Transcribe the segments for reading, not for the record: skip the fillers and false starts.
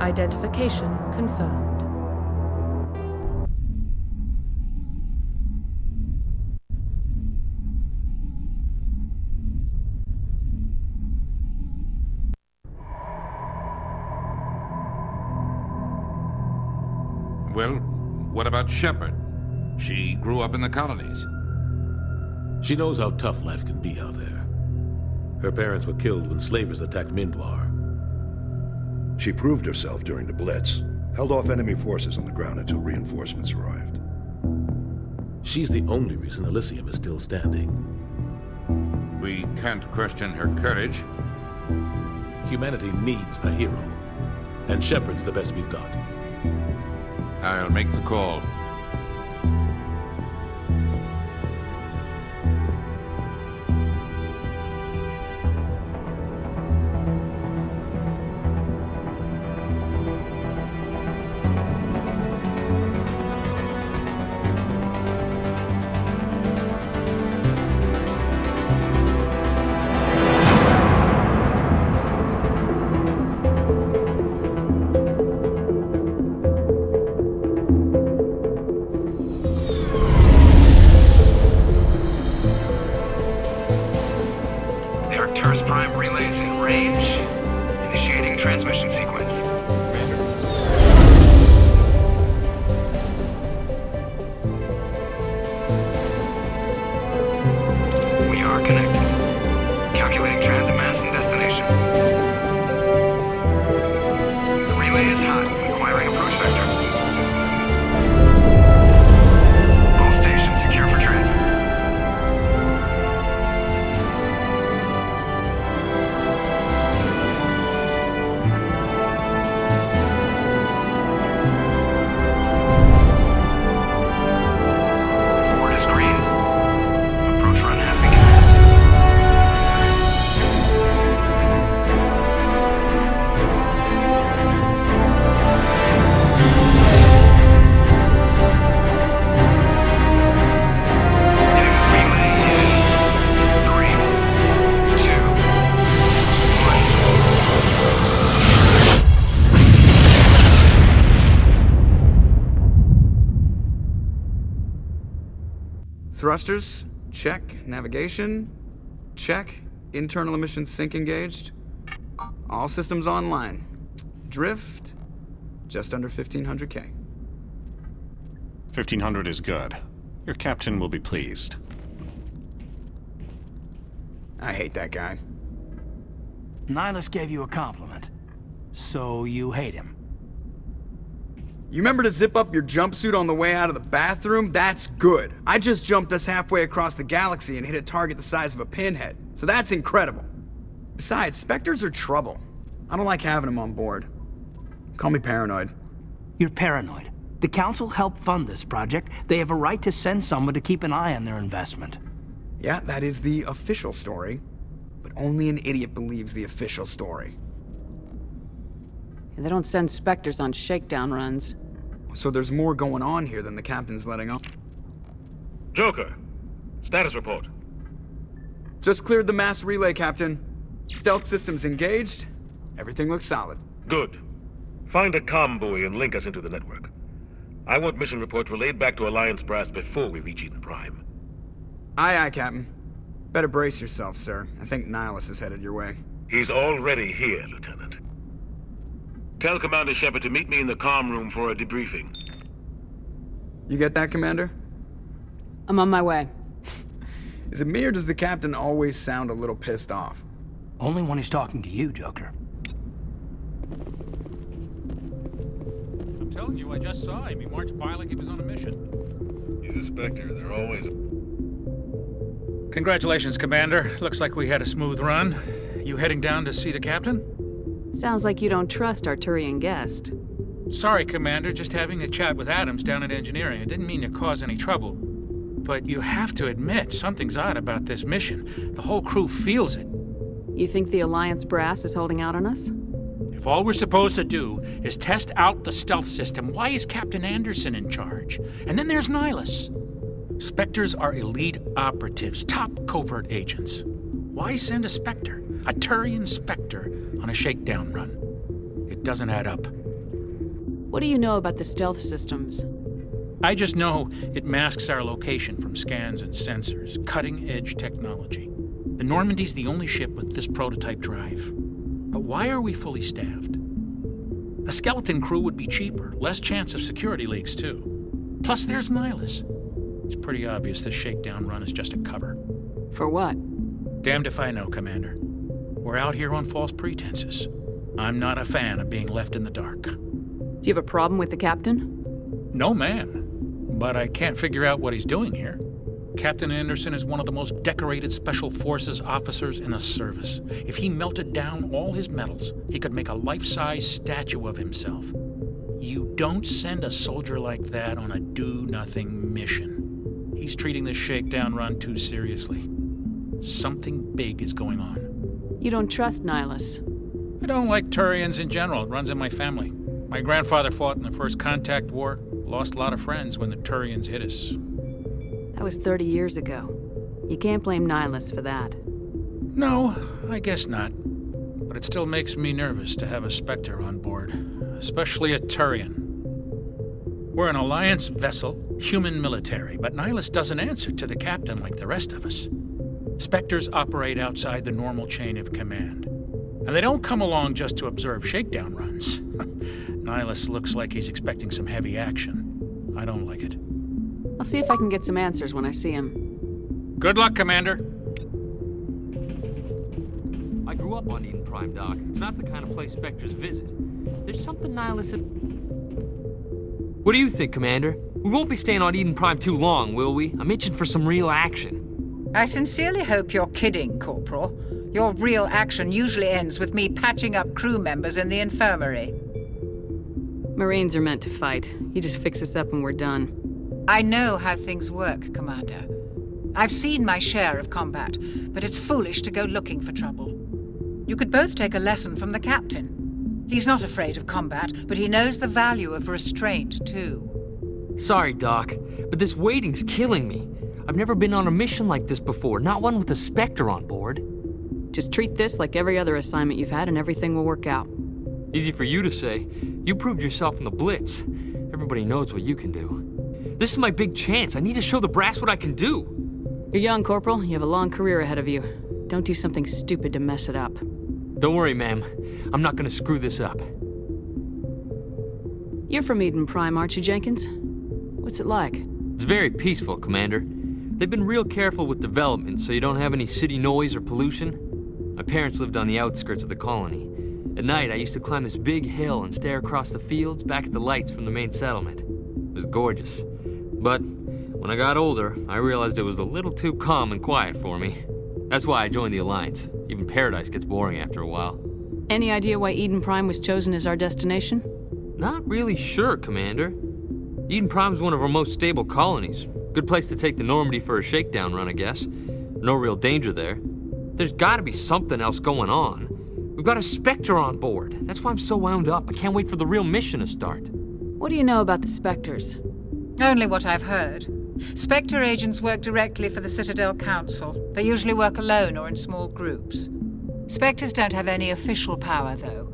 Identification confirmed. Well, what about Shepard? She grew up in the colonies. She knows how tough life can be out there. Her parents were killed when slavers attacked Mindwar. She proved herself during the Blitz, held off enemy forces on the ground until reinforcements arrived. She's the only reason Elysium is still standing. We can't question her courage. Humanity needs a hero, and Shepard's the best we've got. I'll make the call. Arcturus Prime relays in range. Initiating transmission sequence. We are connected. Calculating transit mass and destination. The relay is hot. Acquiring approach vector. All stations secure for transit. Thrusters, check. Navigation, check. Internal emissions sync engaged. All systems online. Drift, just under 1500K. 1500 is good. Your captain will be pleased. I hate that guy. Nihilus gave you a compliment. So you hate him. You remember to zip up your jumpsuit on the way out of the bathroom? That's good. I just jumped us halfway across the galaxy and hit a target the size of a pinhead. So that's incredible. Besides, Spectres are trouble. I don't like having them on board. Call me paranoid. You're paranoid. The Council helped fund this project. They have a right to send someone to keep an eye on their investment. Yeah, that is the official story. But only an idiot believes the official story. They don't send Spectres on shakedown runs. So there's more going on here than the captain's letting on. Joker, status report. Just cleared the mass relay, Captain. Stealth systems engaged. Everything looks solid. Good. Find a comm buoy and link us into the network. I want mission reports relayed back to Alliance Brass before we reach Eden Prime. Aye, aye, Captain. Better brace yourself, sir. I think Nihilus is headed your way. He's already here, Lieutenant. Tell Commander Shepard to meet me in the comm room for a debriefing. You get that, Commander? I'm on my way. Is it me or does the Captain always sound a little pissed off? Only when he's talking to you, Joker. I'm telling you, I just saw him. He marched by like he was on a mission. He's a Spectre. They're always... Congratulations, Commander. Looks like we had a smooth run. You heading down to see the Captain? Sounds like you don't trust Arturian Guest. Sorry, Commander. Just having a chat with Adams down at Engineering. I didn't mean to cause any trouble. But you have to admit, something's odd about this mission. The whole crew feels it. You think the Alliance brass is holding out on us? If all we're supposed to do is test out the stealth system, why is Captain Anderson in charge? And then there's Nihilus. Spectres are elite operatives, top covert agents. Why send a Spectre, a Turian Spectre, on a shakedown run? It doesn't add up. What do you know about the stealth systems? I just know it masks our location from scans and sensors. Cutting-edge technology. The Normandy's the only ship with this prototype drive. But why are we fully staffed? A skeleton crew would be cheaper, less chance of security leaks, too. Plus, there's Nihilus. It's pretty obvious this shakedown run is just a cover. For what? Damned if I know, Commander. We're out here on false pretenses. I'm not a fan of being left in the dark. Do you have a problem with the captain? No, ma'am. But I can't figure out what he's doing here. Captain Anderson is one of the most decorated Special Forces officers in the service. If he melted down all his medals, he could make a life-size statue of himself. You don't send a soldier like that on a do-nothing mission. He's treating this shakedown run too seriously. Something big is going on. You don't trust Nihilus? I don't like Turians in general. It runs in my family. My grandfather fought in the First Contact War. Lost a lot of friends when the Turians hit us. That was 30 years ago. You can't blame Nihilus for that. No, I guess not. But it still makes me nervous to have a Spectre on board, especially a Turian. We're an Alliance vessel, human military, but Nihilus doesn't answer to the captain like the rest of us. Spectres operate outside the normal chain of command. And they don't come along just to observe shakedown runs. Nihilus looks like he's expecting some heavy action. I don't like it. I'll see if I can get some answers when I see him. Good luck, Commander. I grew up on Eden Prime, Doc. It's not the kind of place Spectres visit. There's something Nihilus... What do you think, Commander? We won't be staying on Eden Prime too long, will we? I'm itching for some real action. I sincerely hope you're kidding, Corporal. Your real action usually ends with me patching up crew members in the infirmary. Marines are meant to fight. You just fix us up and we're done. I know how things work, Commander. I've seen my share of combat, but it's foolish to go looking for trouble. You could both take a lesson from the captain. He's not afraid of combat, but he knows the value of restraint, too. Sorry, Doc, but this waiting's killing me. I've never been on a mission like this before, not one with a Spectre on board. Just treat this like every other assignment you've had and everything will work out. Easy for you to say. You proved yourself in the Blitz. Everybody knows what you can do. This is my big chance. I need to show the brass what I can do. You're young, Corporal. You have a long career ahead of you. Don't do something stupid to mess it up. Don't worry, ma'am. I'm not gonna screw this up. You're from Eden Prime, aren't you, Jenkins? What's it like? It's very peaceful, Commander. They've been real careful with development, so you don't have any city noise or pollution. My parents lived on the outskirts of the colony. At night, I used to climb this big hill and stare across the fields back at the lights from the main settlement. It was gorgeous. But when I got older, I realized it was a little too calm and quiet for me. That's why I joined the Alliance. Even Paradise gets boring after a while. Any idea why Eden Prime was chosen as our destination? Not really sure, Commander. Eden Prime's one of our most stable colonies. Good place to take the Normandy for a shakedown run, I guess. No real danger there. There's gotta be something else going on. We've got a Spectre on board. That's why I'm so wound up. I can't wait for the real mission to start. What do you know about the Spectres? Only what I've heard. Spectre agents work directly for the Citadel Council. They usually work alone or in small groups. Spectres don't have any official power, though.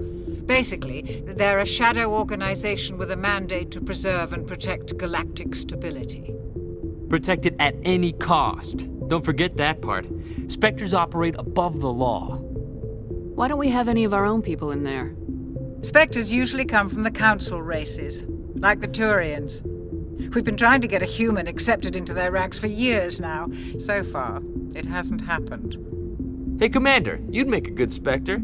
Basically, they're a shadow organization with a mandate to preserve and protect galactic stability. Protect it at any cost. Don't forget that part. Spectres operate above the law. Why don't we have any of our own people in there? Spectres usually come from the Council races, like the Turians. We've been trying to get a human accepted into their ranks for years now. So far, it hasn't happened. Hey, Commander, you'd make a good Spectre.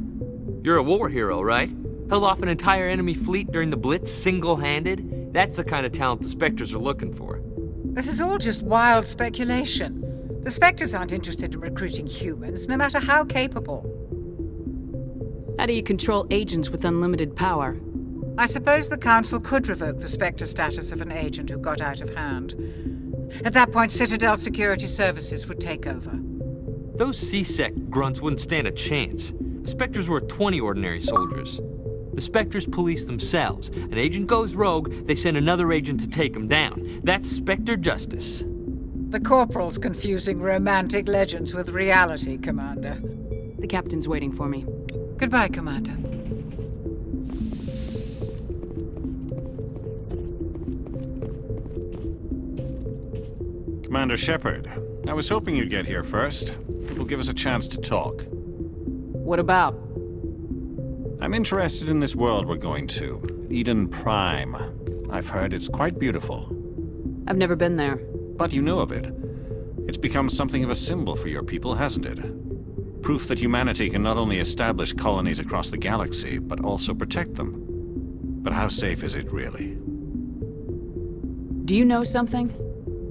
You're a war hero, right? Held off an entire enemy fleet during the Blitz single-handed? That's the kind of talent the Spectres are looking for. This is all just wild speculation. The Spectres aren't interested in recruiting humans, no matter how capable. How do you control agents with unlimited power? I suppose the Council could revoke the Spectre status of an agent who got out of hand. At that point, Citadel Security Services would take over. Those C-Sec grunts wouldn't stand a chance. The Spectres were 20 ordinary soldiers. The Spectres police themselves. An agent goes rogue, they send another agent to take him down. That's Spectre justice. The Corporal's confusing romantic legends with reality, Commander. The captain's waiting for me. Goodbye, Commander. Commander Shepard. I was hoping you'd get here first. It will give us a chance to talk. What about? I'm interested in this world we're going to, Eden Prime. I've heard it's quite beautiful. I've never been there. But you know of it. It's become something of a symbol for your people, hasn't it? Proof that humanity can not only establish colonies across the galaxy, but also protect them. But how safe is it, really? Do you know something?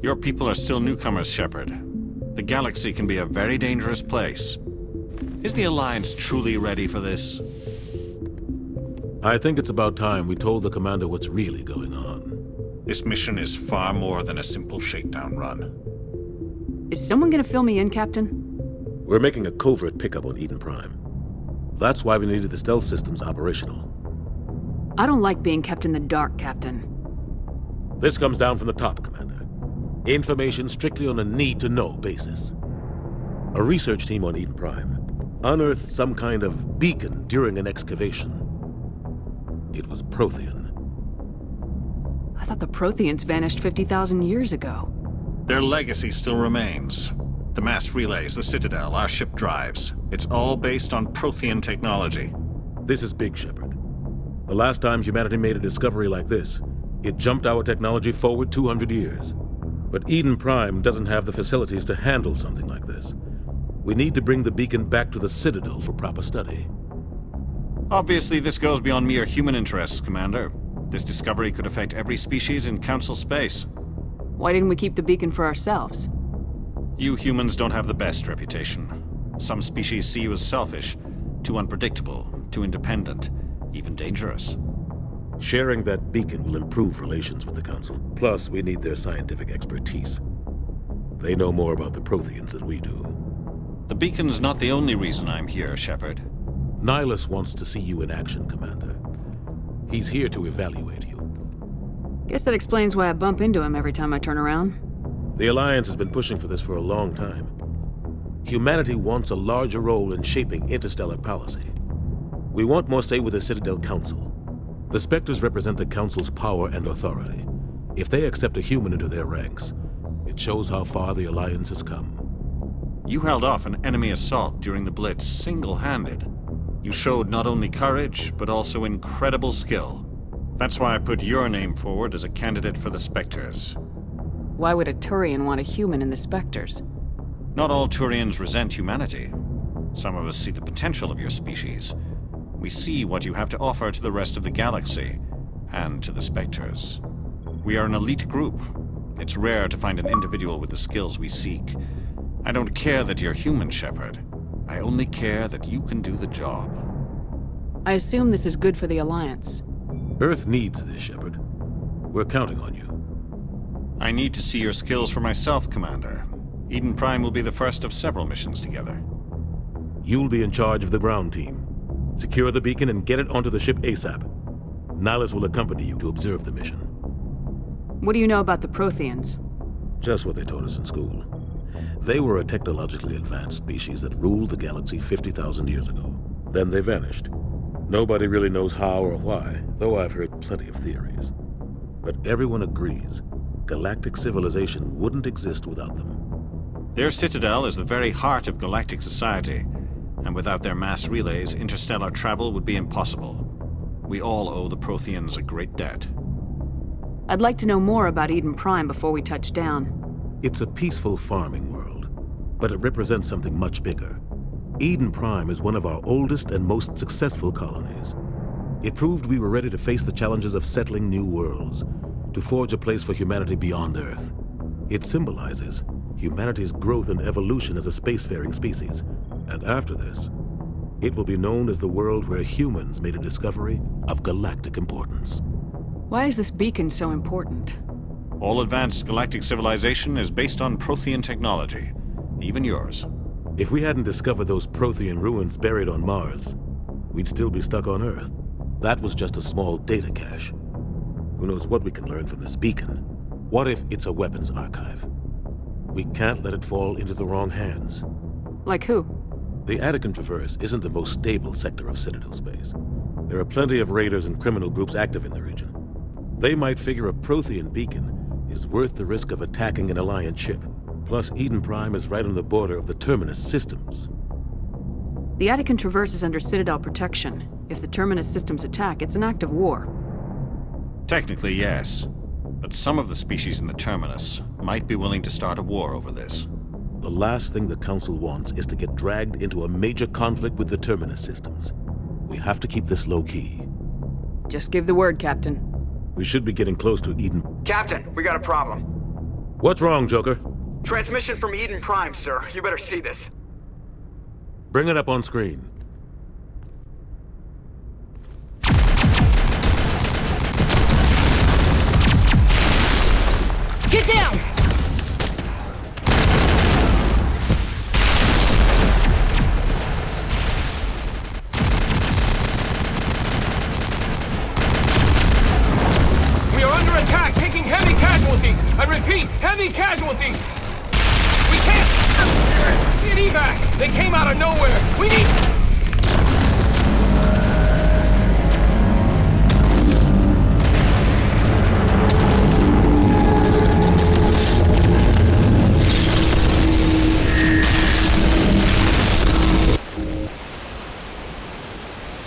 Your people are still newcomers, Shepard. The galaxy can be a very dangerous place. Is the Alliance truly ready for this? I think it's about time we told the Commander what's really going on. This mission is far more than a simple shakedown run. Is someone gonna fill me in, Captain? We're making a covert pickup on Eden Prime. That's why we needed the stealth systems operational. I don't like being kept in the dark, Captain. This comes down from the top, Commander. Information strictly on a need-to-know basis. A research team on Eden Prime unearthed some kind of beacon during an excavation. It was Prothean. I thought the Protheans vanished 50,000 years ago. Their legacy still remains. The mass relays, the Citadel, our ship drives. It's all based on Prothean technology. This is big, Shepard. The last time humanity made a discovery like this, it jumped our technology forward 200 years. But Eden Prime doesn't have the facilities to handle something like this. We need to bring the beacon back to the Citadel for proper study. Obviously, this goes beyond mere human interests, Commander. This discovery could affect every species in Council space. Why didn't we keep the beacon for ourselves? You humans don't have the best reputation. Some species see you as selfish, too unpredictable, too independent, even dangerous. Sharing that beacon will improve relations with the Council. Plus, we need their scientific expertise. They know more about the Protheans than we do. The beacon's not the only reason I'm here, Shepard. Nihilus wants to see you in action, Commander. He's here to evaluate you. Guess that explains why I bump into him every time I turn around. The Alliance has been pushing for this for a long time. Humanity wants a larger role in shaping interstellar policy. We want more say with the Citadel Council. The Spectres represent the Council's power and authority. If they accept a human into their ranks, it shows how far the Alliance has come. You held off an enemy assault during the Blitz single-handed. You showed not only courage, but also incredible skill. That's why I put your name forward as a candidate for the Spectres. Why would a Turian want a human in the Spectres? Not all Turians resent humanity. Some of us see the potential of your species. We see what you have to offer to the rest of the galaxy, and to the Spectres. We are an elite group. It's rare to find an individual with the skills we seek. I don't care that you're human, Shepard. I only care that you can do the job. I assume this is good for the Alliance. Earth needs this, Shepard. We're counting on you. I need to see your skills for myself, Commander. Eden Prime will be the first of several missions together. You'll be in charge of the ground team. Secure the beacon and get it onto the ship ASAP. Nihilus will accompany you to observe the mission. What do you know about the Protheans? Just what they taught us in school. They were a technologically advanced species that ruled the galaxy 50,000 years ago. Then they vanished. Nobody really knows how or why, though I've heard plenty of theories. But everyone agrees galactic civilization wouldn't exist without them. Their citadel is the very heart of galactic society, and without their mass relays, interstellar travel would be impossible. We all owe the Protheans a great debt. I'd like to know more about Eden Prime before we touch down. It's a peaceful farming world, but it represents something much bigger. Eden Prime is one of our oldest and most successful colonies. It proved we were ready to face the challenges of settling new worlds, to forge a place for humanity beyond Earth. It symbolizes humanity's growth and evolution as a spacefaring species. And after this, it will be known as the world where humans made a discovery of galactic importance. Why is this beacon so important? All advanced galactic civilization is based on Prothean technology, even yours. If we hadn't discovered those Prothean ruins buried on Mars, we'd still be stuck on Earth. That was just a small data cache. Who knows what we can learn from this beacon? What if it's a weapons archive? We can't let it fall into the wrong hands. Like who? The Attican Traverse isn't the most stable sector of Citadel space. There are plenty of raiders and criminal groups active in the region. They might figure a Prothean beacon is worth the risk of attacking an Alliance ship. Plus, Eden Prime is right on the border of the Terminus systems. The Attican Traverse is under Citadel protection. If the Terminus systems attack, it's an act of war. Technically, yes. But some of the species in the Terminus might be willing to start a war over this. The last thing the Council wants is to get dragged into a major conflict with the Terminus systems. We have to keep this low-key. Just give the word, Captain. We should be getting close to Eden. Captain, we got a problem. What's wrong, Joker? Transmission from Eden Prime, sir. You better see this. Bring it up on screen. Get down! We are under attack, taking heavy casualties. I repeat, heavy casualties. We can't get evac. They came out of nowhere. We need...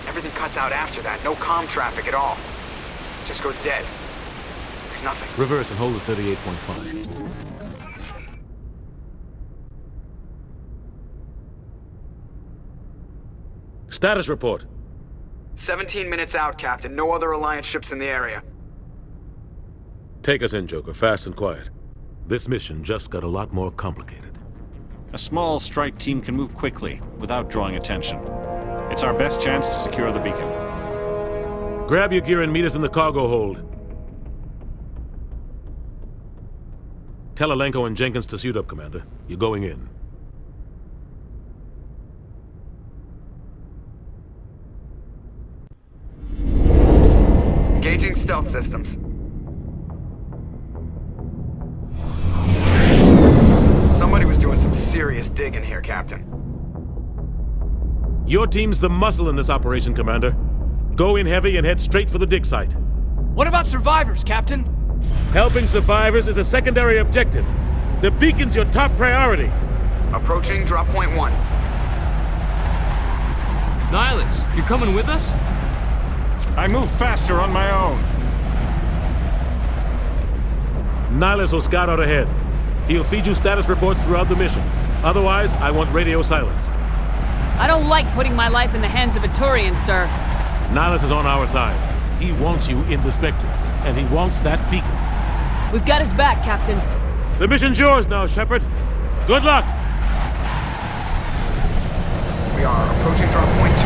Everything cuts out after that. No comm traffic at all. Just goes dead. There's nothing. Reverse and hold at 38.5. Status report. 17 minutes out, Captain. No other Alliance ships in the area. Take us in, Joker, fast and quiet. This mission just got a lot more complicated. A small strike team can move quickly, without drawing attention. It's our best chance to secure the beacon. Grab your gear and meet us in the cargo hold. Tell Alenko and Jenkins to suit up, Commander. You're going in. Engaging stealth systems. Somebody was doing some serious digging here, Captain. Your team's the muscle in this operation, Commander. Go in heavy and head straight for the dig site. What about survivors, Captain? Helping survivors is a secondary objective. The beacon's your top priority. Approaching drop point 1. Nihilus, you coming with us? I move faster on my own. Nihilus will scout out ahead. He'll feed you status reports throughout the mission. Otherwise, I want radio silence. I don't like putting my life in the hands of a Turian, sir. Nihilus is on our side. He wants you in the Spectres, and he wants that beacon. We've got his back, Captain. The mission's yours now, Shepard. Good luck! We are approaching drop point